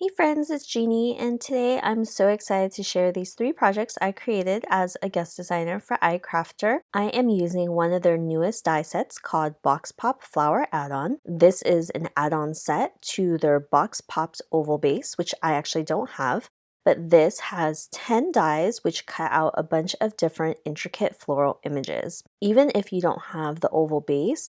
Hey friends, it's Jeannie, and today I'm so excited to share these 3 projects I created as a guest designer for iCrafter. I am using one of their newest die sets called Box Pop Flower Add-on. This is an add-on set to their Box Pops oval base, which I actually don't have. But this has 10 dies which cut out a bunch of different intricate floral images. Even if you don't have the oval base,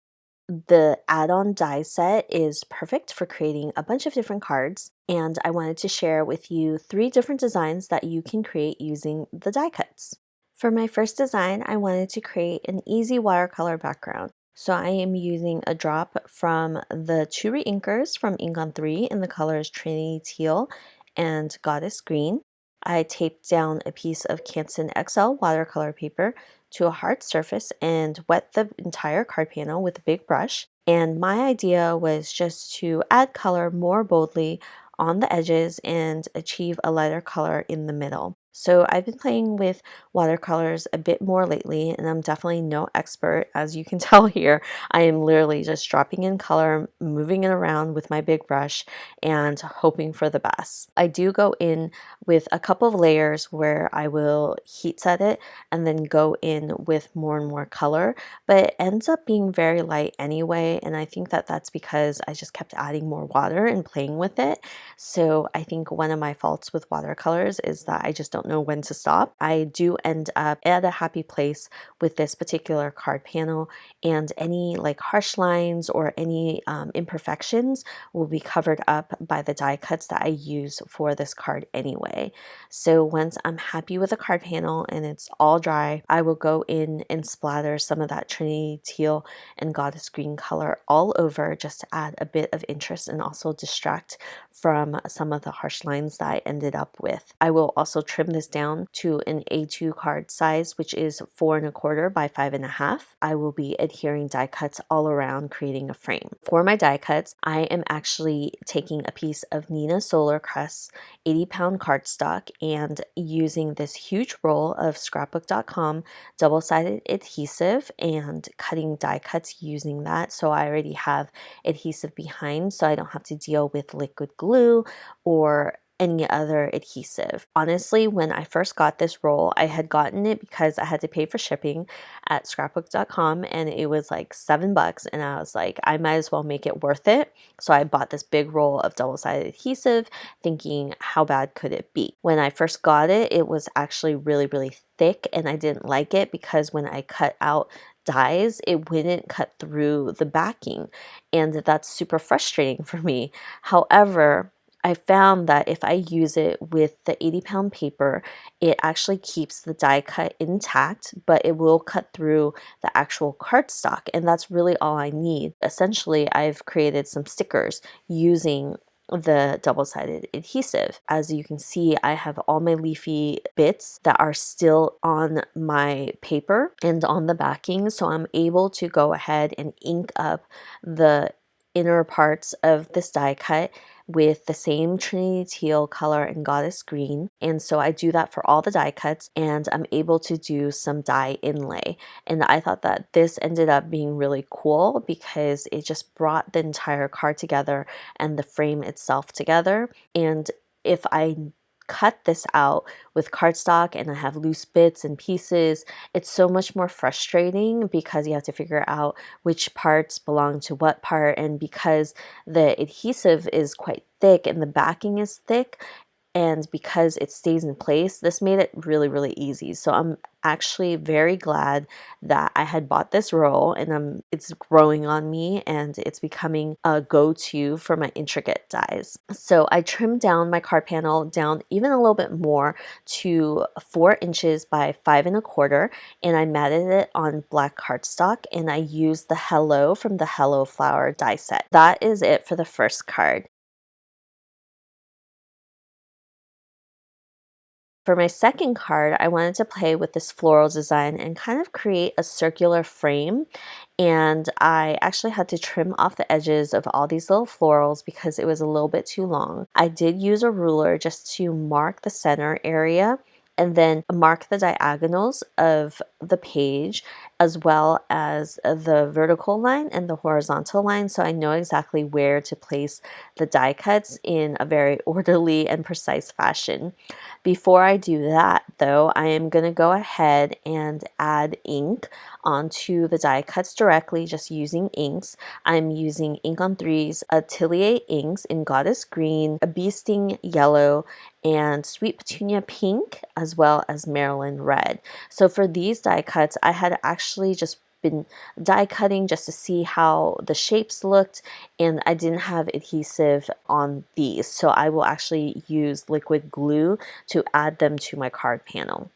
the add-on die set is perfect for creating a bunch of different cards, and I wanted to share with you 3 different designs that you can create using the die cuts. For my first design, I wanted to create an easy watercolor background. So I am using a drop from the 2 Re-Inkers from Ink on 3 in the colors Trinity Teal and Goddess Green. I taped down a piece of Canson XL watercolor paper to a hard surface and wet the entire card panel with a big brush. And my idea was just to add color more boldly on the edges and achieve a lighter color in the middle. So I've been playing with watercolors a bit more lately, and I'm definitely no expert. As you can tell here, I am literally just dropping in color, moving it around with my big brush, and hoping for the best. I do go in with a couple of layers where I will heat set it and then go in with more and more color, but it ends up being very light anyway, and I think that that's because I just kept adding more water and playing with it. So I think one of my faults with watercolors is that I just don't know when to stop. I do end up at a happy place with this particular card panel, and any like harsh lines or any imperfections will be covered up by the die cuts that I use for this card anyway. So once I'm happy with the card panel and it's all dry, I will go in and splatter some of that Trinity Teal and Goddess Green color all over just to add a bit of interest and also distract from some of the harsh lines that I ended up with. I will also trim this down to an A2 card size, which is 4 1/4 by 5 1/2. I will be adhering die cuts all around, creating a frame. For my die cuts, I am actually taking a piece of Nina Solar Crest 80-pound cardstock and using this huge roll of scrapbook.com double-sided adhesive and cutting die cuts using that. So I already have adhesive behind, so I don't have to deal with liquid glue or any other adhesive. Honestly, when I first got this roll, I had gotten it because I had to pay for shipping at scrapbook.com, and it was like $7, and I was like, I might as well make it worth it. So I bought this big roll of double-sided adhesive thinking, how bad could it be? When I first got it, it was actually really thick, and I didn't like it because when I cut out dies, it wouldn't cut through the backing, and that's super frustrating for me. However, I found that if I use it with the 80-pound paper, it actually keeps the die cut intact, but it will cut through the actual cardstock, and that's really all I need. Essentially, I've created some stickers using the double-sided adhesive. As you can see, I have all my leafy bits that are still on my paper and on the backing, so I'm able to go ahead and ink up the inner parts of this die cut with the same Trinity Teal color and Goddess Green. And so I do that for all the die cuts, and I'm able to do some die inlay. And I thought that this ended up being really cool because it just brought the entire card together and the frame itself together. And if I cut this out with cardstock and I have loose bits and pieces, it's so much more frustrating because you have to figure out which parts belong to what part, and because the adhesive is quite thick and the backing is thick, and because it stays in place, this made it really easy. So I'm actually very glad that I had bought this roll, and it's growing on me and it's becoming a go-to for my intricate dies. So I trimmed down my card panel down even a little bit more to 4 inches by 5 1/4, and I matted it on black cardstock, and I used the Hello from the Hello Flower die set. That is it for the first card. For my second card, I wanted to play with this floral design and kind of create a circular frame, and I actually had to trim off the edges of all these little florals because it was a little bit too long. I did use a ruler just to mark the center area and then mark the diagonals of the page as well as the vertical line and the horizontal line, so I know exactly where to place the die cuts in a very orderly and precise fashion. Before I do that though, I am going to go ahead and add ink onto the die cuts directly just using inks. I'm using Ink on 3's Atelier inks in Goddess Green, a Bee Sting Yellow, and Sweet Petunia Pink, as well as Marilyn Red. So for these die cuts, I had actually just been die cutting just to see how the shapes looked, and I didn't have adhesive on these, so I will actually use liquid glue to add them to my card panel.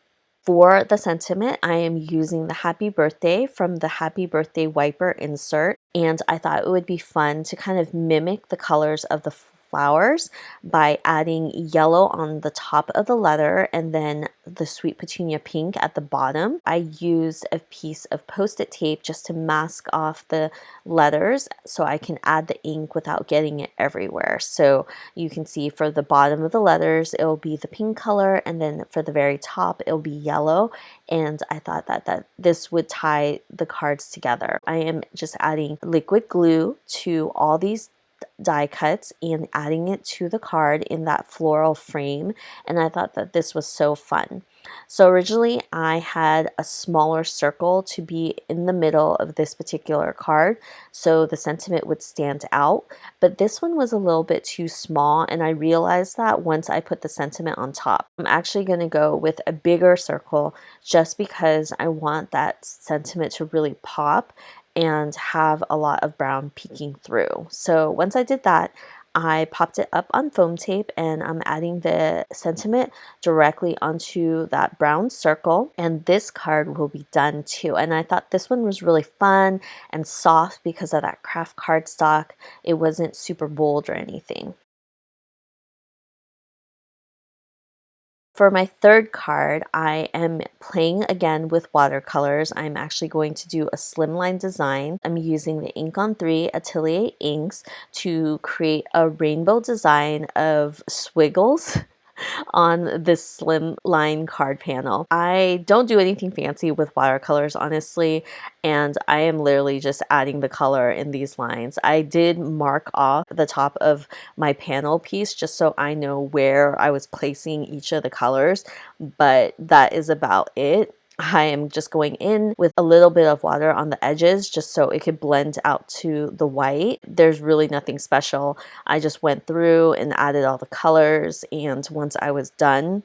For the sentiment, I am using the Happy Birthday from the Happy Birthday Wiper insert, and I thought it would be fun to kind of mimic the colors of the flowers by adding yellow on the top of the letter and then the Sweet Petunia pink at the bottom. I used a piece of post-it tape just to mask off the letters so I can add the ink without getting it everywhere. So you can see for the bottom of the letters, it will be the pink color, and then for the very top, it will be yellow. And I thought that this would tie the cards together. I am just adding liquid glue to all these die cuts and adding it to the card in that floral frame, and I thought that this was so fun. So originally I had a smaller circle to be in the middle of this particular card so the sentiment would stand out, but this one was a little bit too small, and I realized that once I put the sentiment on top. I'm actually going to go with a bigger circle just because I want that sentiment to really pop and have a lot of brown peeking through. So once I did that, I popped it up on foam tape, and I'm adding the sentiment directly onto that brown circle, and this card will be done too. And I thought this one was really fun and soft because of that craft cardstock. It wasn't super bold or anything. For my third card, I am playing again with watercolors. I'm actually going to do a slimline design. I'm using the Ink on 3 Atelier inks to create a rainbow design of squiggles on this slim line card panel. I don't do anything fancy with watercolors, honestly, and I am literally just adding the color in these lines. I did mark off the top of my panel piece just so I know where I was placing each of the colors, but that is about it. I am just going in with a little bit of water on the edges just so it could blend out to the white. There's really nothing special. I just went through and added all the colors, and once I was done,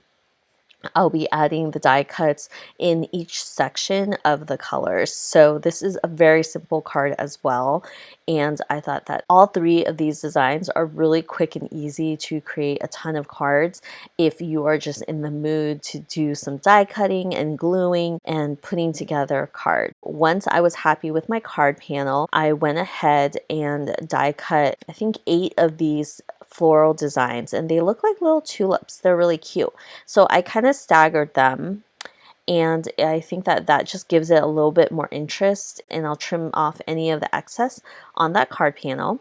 I'll be adding the die cuts in each section of the colors. So this is a very simple card as well. And I thought that all three of these designs are really quick and easy to create a ton of cards if you are just in the mood to do some die cutting and gluing and putting together a card. Once I was happy with my card panel, I went ahead and die cut, I think 8 of these floral designs, and they look like little tulips. They're really cute. So I kind of staggered them, and I think that just gives it a little bit more interest, and I'll trim off any of the excess on that card panel.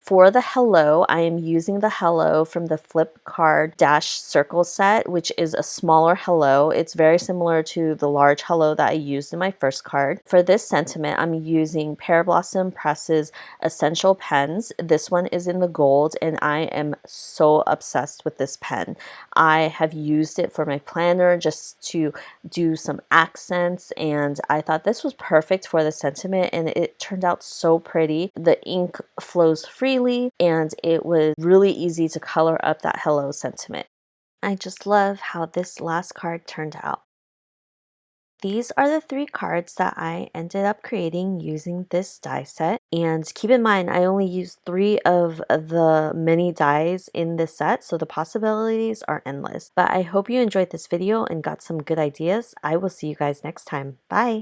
For the hello, I am using the hello from the Flip Card Dash Circle set, which is a smaller hello. It's very similar to the large hello that I used in my first card. For this sentiment, I'm using Pear Blossom Press's Essential Pens. This one is in the gold, and I am so obsessed with this pen. I have used it for my planner just to do some accents, and I thought this was perfect for the sentiment, and it turned out so pretty. The ink flows freely, and it was really easy to color up that hello sentiment. I just love how this last card turned out. These are the 3 cards that I ended up creating using this die set. And keep in mind, I only used 3 of the many dies in this set, so the possibilities are endless. But I hope you enjoyed this video and got some good ideas. I will see you guys next time. Bye!